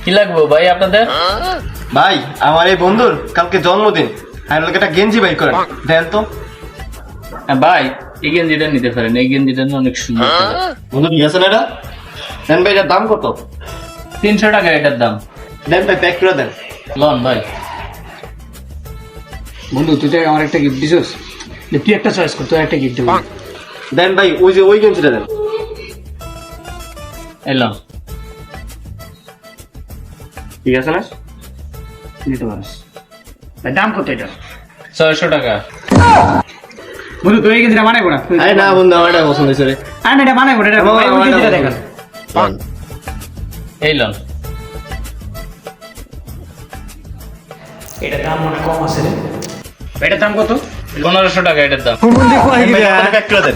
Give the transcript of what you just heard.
কি লাগবে ভাই আপনাদের? ভাই আমার এই বন্ধুর কালকে জন্মদিন, আর লোক একটা গেঞ্জি বাই করেন দেন তো। ভাই এই গেঞ্জিটা নিতে পারেন, এই গেঞ্জিটা না অনেক সুন্দর। বন্ধু ঠিক আছে না এটা? দেন ভাই, এটার দাম কত? 300 টাকা এটার দাম। দেন ভাই, প্যাক করে দেন। লন ভাই। বন্ধু তুই তো আমার একটা গিফট দিছিস, তুই একটা চয়েস কর, তোর একটা গিফট দেবো। দেন ভাই, ওই যে ওই গেঞ্জিটা দেন। এলাম। ঠিক আছে না? নিতে পারিস। ভাই দাম কত এটা? 600 টাকা। বন্ধু তুই এই গেঞ্জিটা বানাইবো না? আরে না বন্ধু, আমার এটা পছন্দ হয়েছে রে। আরে না, এটা বানাইবো না, এটা আমার- ভাই ওই আমার গেঞ্জিটা এটা দেখান। এই লন। এটার দাম মনে কম আছে রে। এটার দাম কত? 1500 টাকা এটার দাম। দেন ভাই, প্যাক করে দেন।